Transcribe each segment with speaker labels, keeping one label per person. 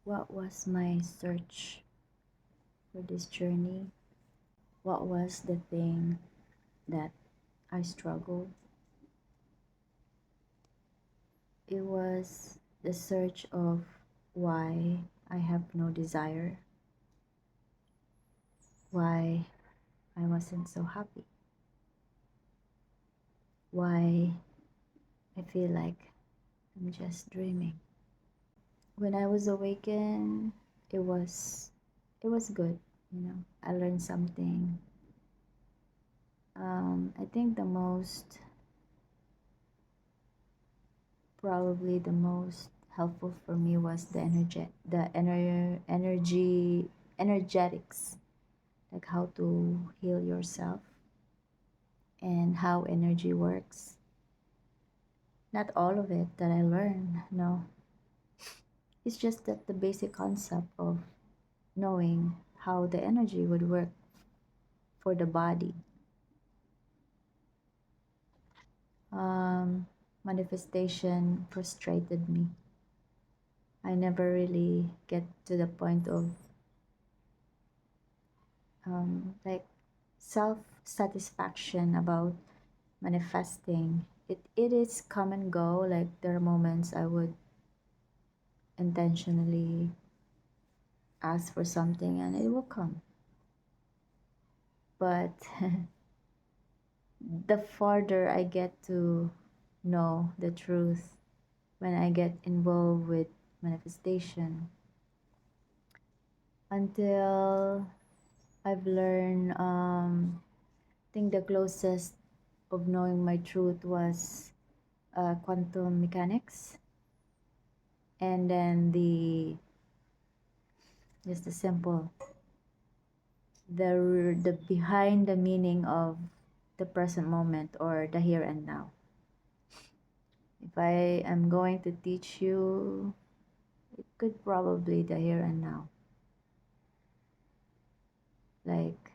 Speaker 1: What was my search for this journey? What was the thing that I struggled? It was the search of why I have no desire, why I wasn't so happy, why I feel like I'm just dreaming. When I was awakened, it was it was good, you know. I learned something. I think probably the most helpful for me was energetics, like how to heal yourself and how energy works. Not all of it that I learned, no. It's just that the basic concept of knowing how the energy would work for the body. Um, Manifestation frustrated me. I never really get to the point of like self satisfaction about manifesting. It is come and go. Like there are moments I would intentionally ask for something and it will come. But the farther I get to know the truth when I get involved with manifestation, until I've learned, I think the closest of knowing my truth was quantum mechanics, and then just the simple, the behind the meaning of the present moment or the here and now. If I am going to teach you, it could probably the here and now. Like,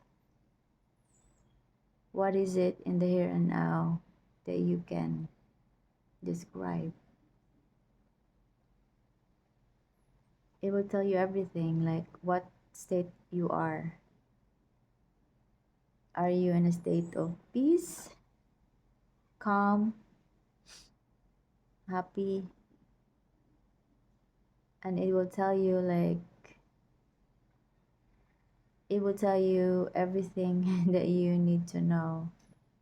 Speaker 1: what is it in the here and now that you can describe? It will tell you everything, like what state you are. Are you in a state of peace, calm, happy? And it will tell you everything that you need to know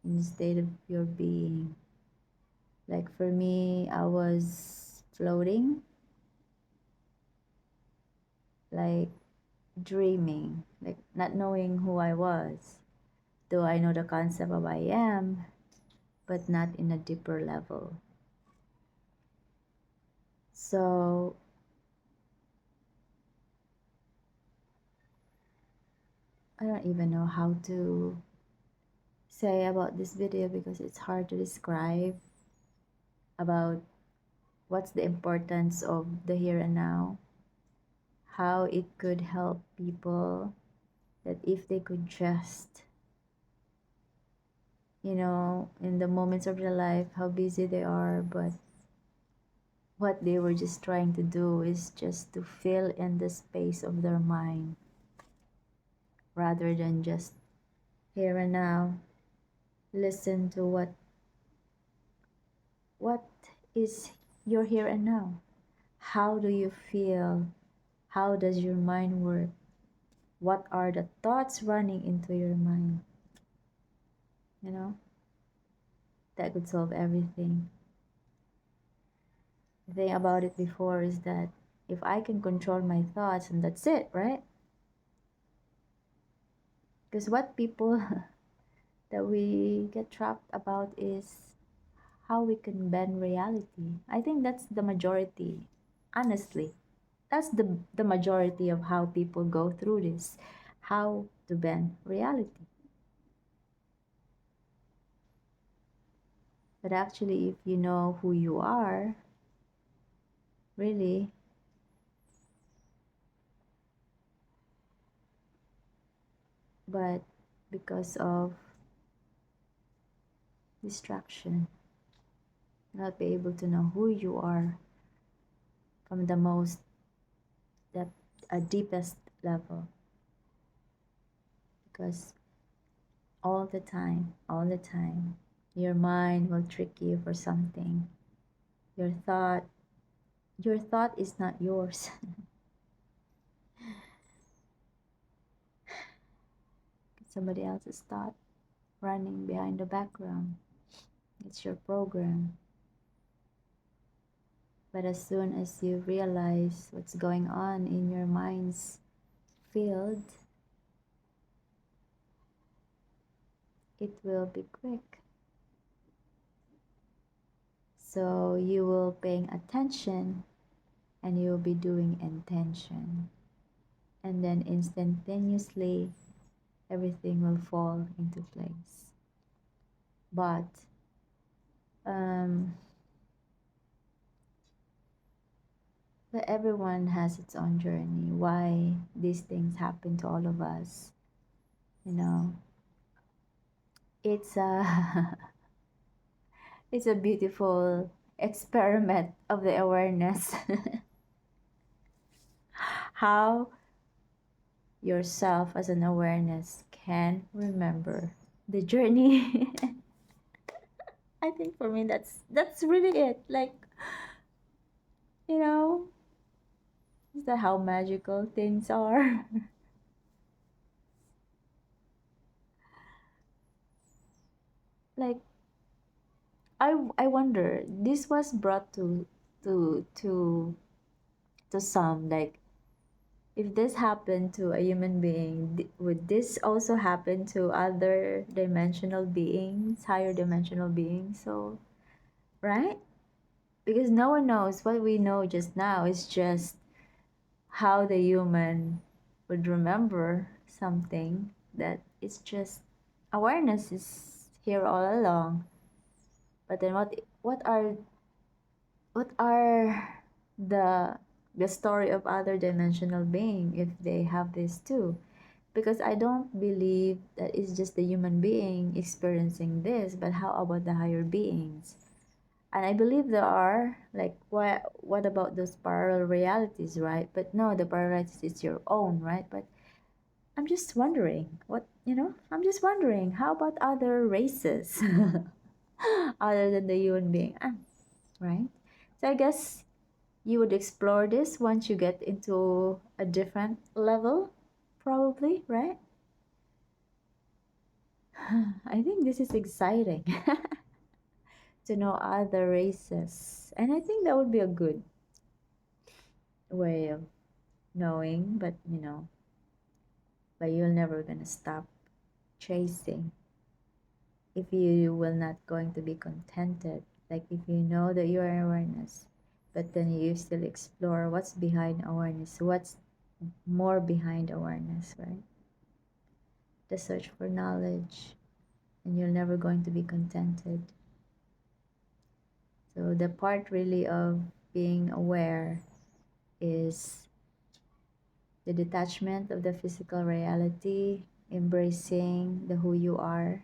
Speaker 1: in the state of your being. Like for me, I was floating, like dreaming, like not knowing who I was. Though I know the concept of I am, but not in a deeper level. So I don't even know how to say about this video because it's hard to describe about what's the importance of the here and now, how it could help people, that if they could just, in the moments of their life, how busy they are, but what they were just trying to do is just to fill in the space of their mind rather than just here and now. Listen to what is your here and now. How do you feel? How does your mind work? What are the thoughts running into your mind? You know, that could solve everything. The thing about it before is that if I can control my thoughts, and that's it, right? Because what people that we get trapped about is how we can bend reality. I think that's the majority, honestly. That's the majority of how people go through this, how to bend reality. But actually, if you know who you are, really, but because of distraction, not be able to know who you are from the most the deepest level, because all the time, your mind will trick you for something. Your thought, your thought is not yours. Somebody else's thought running behind the background. It's your program. But as soon as you realize what's going on in your mind's field, it will be quick. So you will paying attention and you'll be doing intention. And then instantaneously everything will fall into place. But um, but everyone has its own journey. Why these things happen to all of us, you know? It's a it's a beautiful experiment of the awareness. How yourself as an awareness can remember the journey. I think for me that's really it. Like, you know, is that how magical things are? Like, I wonder, this was brought to to to some, like, if this happened to a human being, would this also happen to other dimensional beings, higher dimensional beings? So, right? Because no one knows. What we know just now is just how the human would remember something, that it's just awareness is here all along. But then what are the story of other dimensional being if they have this too? Because I don't believe that it's just the human being experiencing this, but how about the higher beings? And I believe there are, like, what about those parallel realities, right? But no, the parallel realities is your own, right? But I'm just wondering, I'm just wondering, how about other races other than the human being? Right? So I guess you would explore this once you get into a different level, probably, right? I think this is exciting to know other races. And I think that would be a good way of knowing, but you're never gonna stop chasing if you will not going to be contented. Like, if you know that you are awareness, but then you still explore what's behind awareness, what's more behind awareness, right? The search for knowledge, and you're never going to be contented. So the part really of being aware is the detachment of the physical reality, embracing the who you are,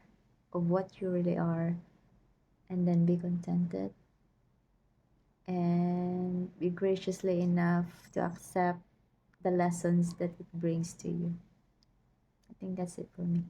Speaker 1: of what you really are, and then be contented and be graciously enough to accept the lessons that it brings to you. I think that's it for me.